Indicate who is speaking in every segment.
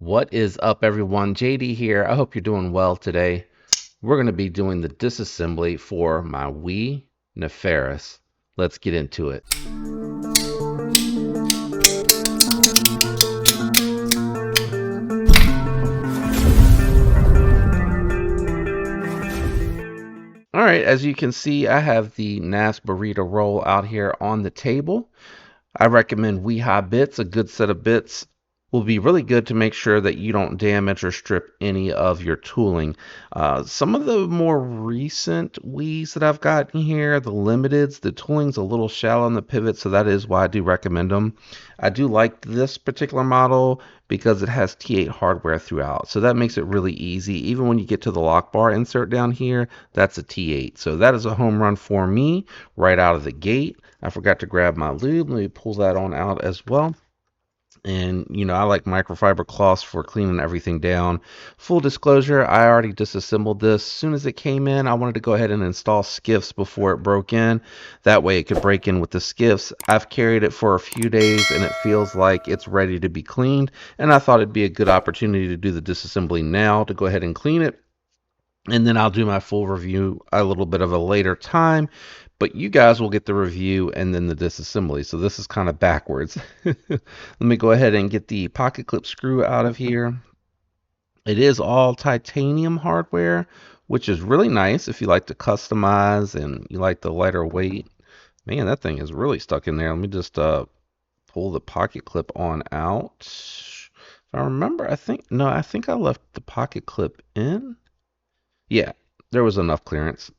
Speaker 1: What is up, everyone? JD here. I hope you're doing well today. We're going to be doing the disassembly for my Nefaris. Let's get into it. All right, as you can see, I have the NAS burrito roll out here on the table. I recommend High bits. A good set of bits will be really good to make sure that you don't damage or strip any of your tooling. Some of the more recent Wii's that I've gotten here, the limiteds, the tooling's a little shallow on the pivot, so that is why I do recommend them. I do like this particular model because it has T8 hardware throughout, so that makes it really easy. Even when you get to the lock bar insert down here, that's a T8. So that is a home run for me right out of the gate. I forgot to grab my lube. Let me pull that on out as well. And, I like microfiber cloths for cleaning everything down. Full disclosure, I already disassembled this. As soon as it came in, I wanted to go ahead and install skiffs before it broke in. That way it could break in with the skiffs. I've carried it for a few days and it feels like it's ready to be cleaned. And I thought it'd be a good opportunity to do the disassembly now to go ahead and clean it. And then I'll do my full review a little bit of a later time, but you guys will get the review and then the disassembly. So this is kind of backwards. Let me go ahead and get the pocket clip screw out of here. It is all titanium hardware, which is really nice if you like to customize and you like the lighter weight. Man, that thing is really stuck in there. Let me just pull the pocket clip on out. If I remember, I think I left the pocket clip in. Yeah, there was enough clearance.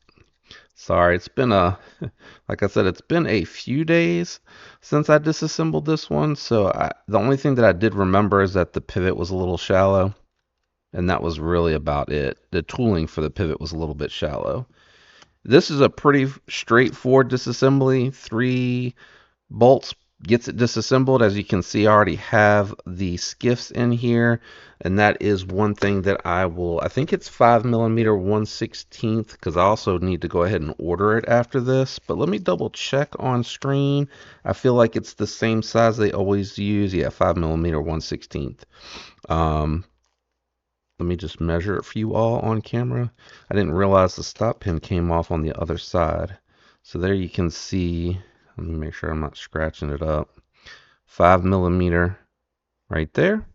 Speaker 1: Sorry, it's been like I said, it's been a few days since I disassembled this one. So the only thing that I did remember is that the pivot was a little shallow, and that was really about it. The tooling for the pivot was a little bit shallow. This is a pretty straightforward disassembly. 3 bolts gets it disassembled. As you can see, I already have the skiffs in here, and that is one thing that I think it's 5mm 1/16, because I also need to go ahead and order it after this, but let me double check on screen. I feel like it's the same size they always use. Yeah, 5mm 1/16. Let me just measure it for you all on camera. I didn't realize the stop pin came off on the other side. So there you can see, let me make sure I'm not scratching it up. 5mm right there.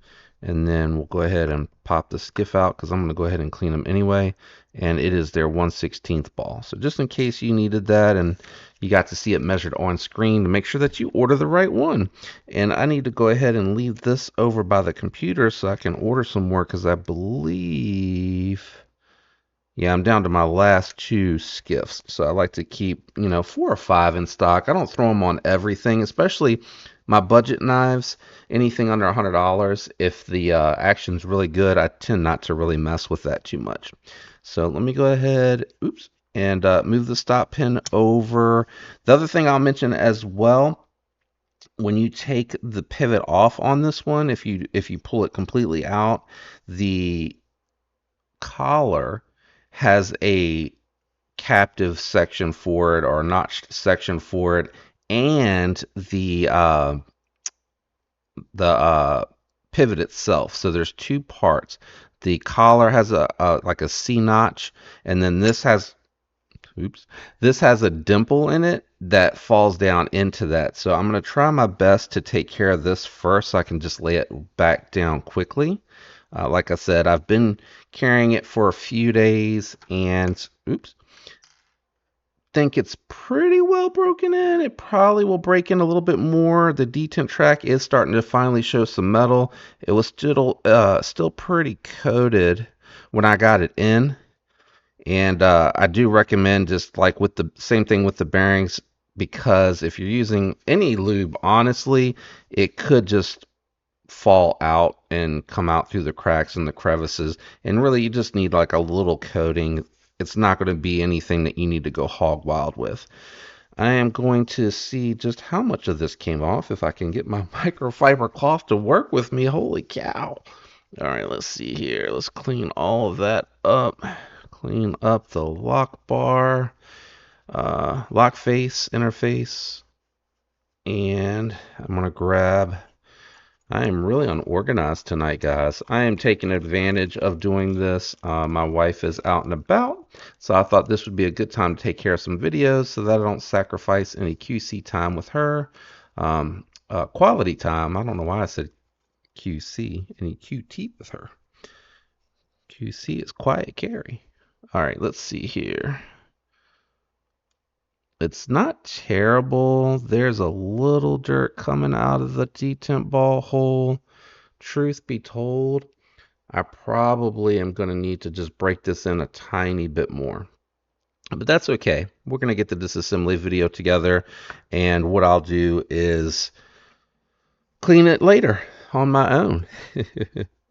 Speaker 1: And then we'll go ahead and pop the skiff out because I'm going to go ahead and clean them anyway. And it is their 1/16 ball. So just in case you needed that and you got to see it measured on screen, to make sure that you order the right one. And I need to go ahead and leave this over by the computer so I can order some more, because I believe, yeah, I'm down to my last 2 skiffs. So I like to keep, 4 or 5 in stock. I don't throw them on everything, especially my budget knives. Anything under $100, if the action's really good, I tend not to really mess with that too much. So let me go ahead, and move the stop pin over. The other thing I'll mention as well, when you take the pivot off on this one, if you pull it completely out, the collar has a captive section for it, or notched section for it, and the pivot itself. So there's 2 parts. The collar has a like a C notch, and then this has a dimple in it that falls down into that. So I'm going to try my best to take care of this first so I can just lay it back down quickly. Like I said, I've been carrying it for a few days, and think it's pretty well broken in. It probably will break in a little bit more. The detent track is starting to finally show some metal. It was still pretty coated when I got it in. And I do recommend, just like with the same thing with the bearings, because if you're using any lube, honestly, it could just fall out and come out through the cracks and the crevices. And really, you just need like a little coating. It's not going to be anything that you need to go hog wild with. I am going to see just how much of this came off, if I can get my microfiber cloth to work with me. Holy cow. All right, let's see here. Let's clean all of that up. Clean up the lock bar, lock face, interface, and I'm going to grab I am really unorganized tonight, guys. I am taking advantage of doing this. My wife is out and about, so I thought this would be a good time to take care of some videos so that I don't sacrifice any QC time with her. Quality time. I don't know why I said QC, any QT with her. QC is quiet Carrie. All right, let's see here. It's not terrible. There's a little dirt coming out of the detemp ball hole. Truth be told, I probably am going to need to just break this in a tiny bit more. But that's okay. We're going to get the disassembly video together, and what I'll do is clean it later on my own.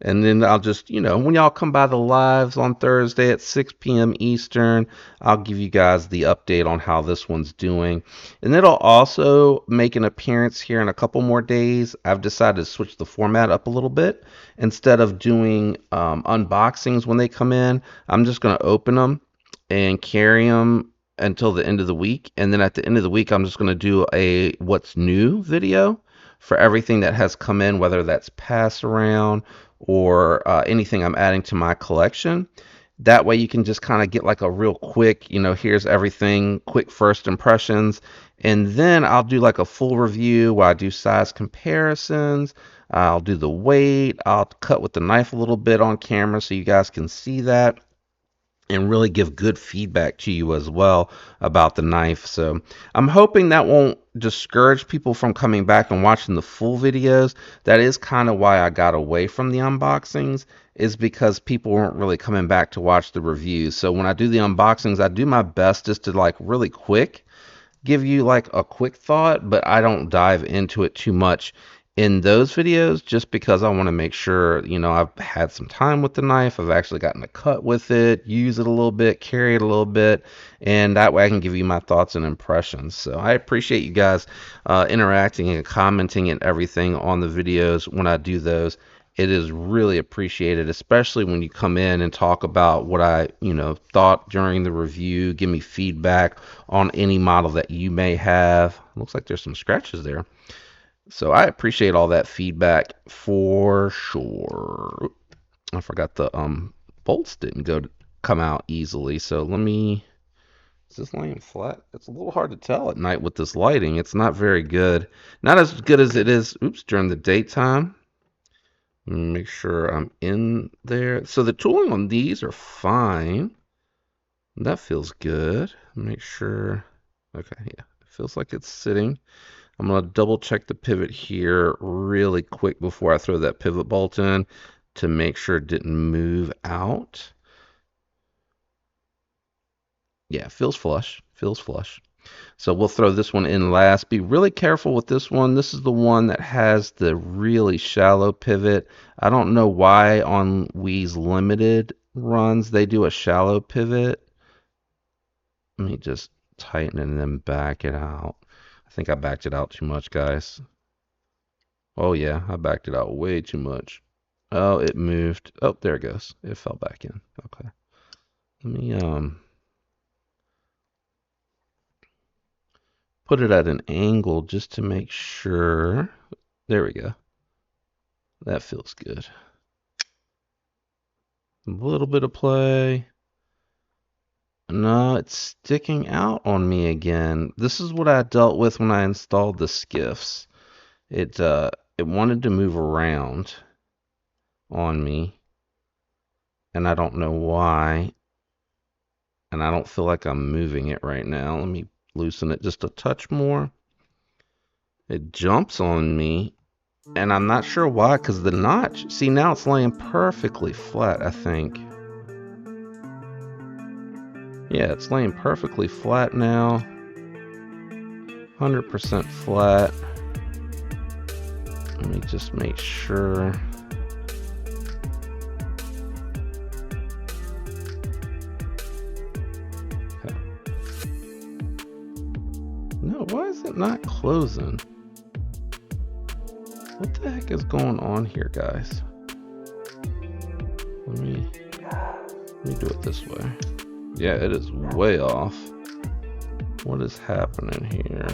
Speaker 1: And then I'll just, when y'all come by the lives on Thursday at 6 p.m. Eastern, I'll give you guys the update on how this one's doing. And it'll also make an appearance here in a couple more days. I've decided to switch the format up a little bit. Instead of doing unboxings when they come in, I'm just going to open them and carry them until the end of the week. And then at the end of the week, I'm just going to do a what's new video for everything that has come in, whether that's pass around or anything I'm adding to my collection. That way you can just kind of get like a real quick, here's everything, quick first impressions. And then I'll do like a full review where I do size comparisons. I'll do the weight. I'll cut with the knife a little bit on camera so you guys can see that, and really give good feedback to you as well about the knife. So I'm hoping that won't discourage people from coming back and watching the full videos. That is kind of why I got away from the unboxings, is because people weren't really coming back to watch the reviews. So when I do the unboxings, I do my best just to like really quick give you like a quick thought, but I don't dive into it too much in those videos, just because I want to make sure, I've had some time with the knife. I've actually gotten to cut with it, use it a little bit, carry it a little bit, and that way I can give you my thoughts and impressions. So I appreciate you guys interacting and commenting and everything on the videos when I do those. It is really appreciated, especially when you come in and talk about what I, thought during the review, give me feedback on any model that you may have. Looks like there's some scratches there. So I appreciate all that feedback for sure. I forgot the bolts didn't come out easily. So is this laying flat? It's a little hard to tell at night with this lighting. It's not very good. Not as good as it is, during the daytime. Make sure I'm in there. So the tooling on these are fine. That feels good. Make sure. Okay, yeah. It feels like it's sitting. I'm going to double check the pivot here really quick before I throw that pivot bolt in to make sure it didn't move out. Yeah, feels flush. Feels flush. So we'll throw this one in last. Be really careful with this one. This is the one that has the really shallow pivot. I don't know why on Wii's limited runs they do a shallow pivot. Let me just tighten it and then back it out. I think I backed it out too much, guys. Oh yeah, I backed it out way too much. Oh, it moved. Oh, there it goes. It fell back in. Okay. Let me put it at an angle just to make sure. There we go. That feels good. A little bit of play. No, it's sticking out on me again. This is what I dealt with when I installed the skiffs. It wanted to move around on me, and I don't know why. And I don't feel like I'm moving it right now. Let me loosen it just a touch more. It jumps on me, and I'm not sure why, because the notch, see, now it's laying perfectly flat, I think. Yeah, it's laying perfectly flat now. 100% flat. Let me just make sure. Okay. No, why is it not closing? What the heck is going on here, guys? Let me do it this way. Yeah, it is way off. What is happening here?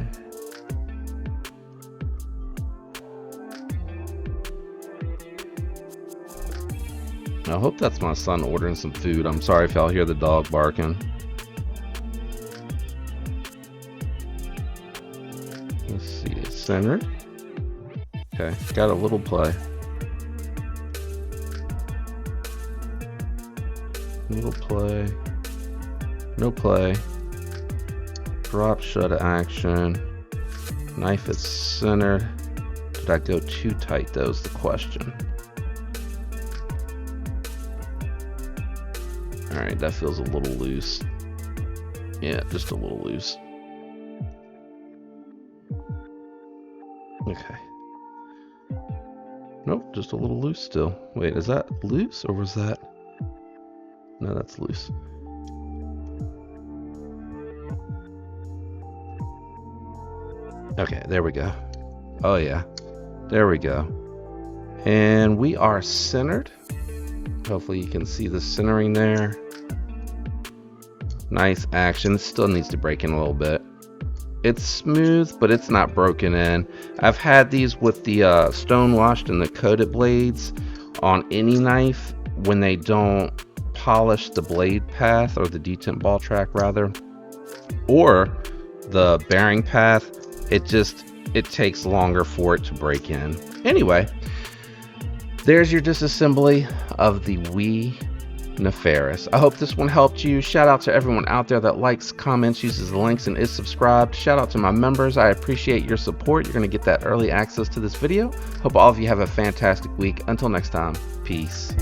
Speaker 1: I hope that's my son ordering some food. I'm sorry if y'all hear the dog barking. Let's see, it's centered. Okay, got a little play. Little play. No play. Drop shut action. Knife is centered. Did I go too tight though is the question. Alright, that feels a little loose. Yeah, just a little loose. Okay. Nope, just a little loose still. Wait, is that loose or was that? No, that's loose. Okay, there we go. Oh yeah, there we go. And we are centered. Hopefully you can see the centering there. Nice action. It still needs to break in a little bit. It's smooth, but it's not broken in. I've had these with the stone washed and the coated blades on any knife when they don't polish the blade path, or the detent ball track rather, or the bearing path. It takes longer for it to break in. Anyway, there's your disassembly of the Nefaris. I hope this one helped you. Shout out to everyone out there that likes, comments, uses the links, and is subscribed. Shout out to my members. I appreciate your support. You're going to get that early access to this video. Hope all of you have a fantastic week. Until next time, peace.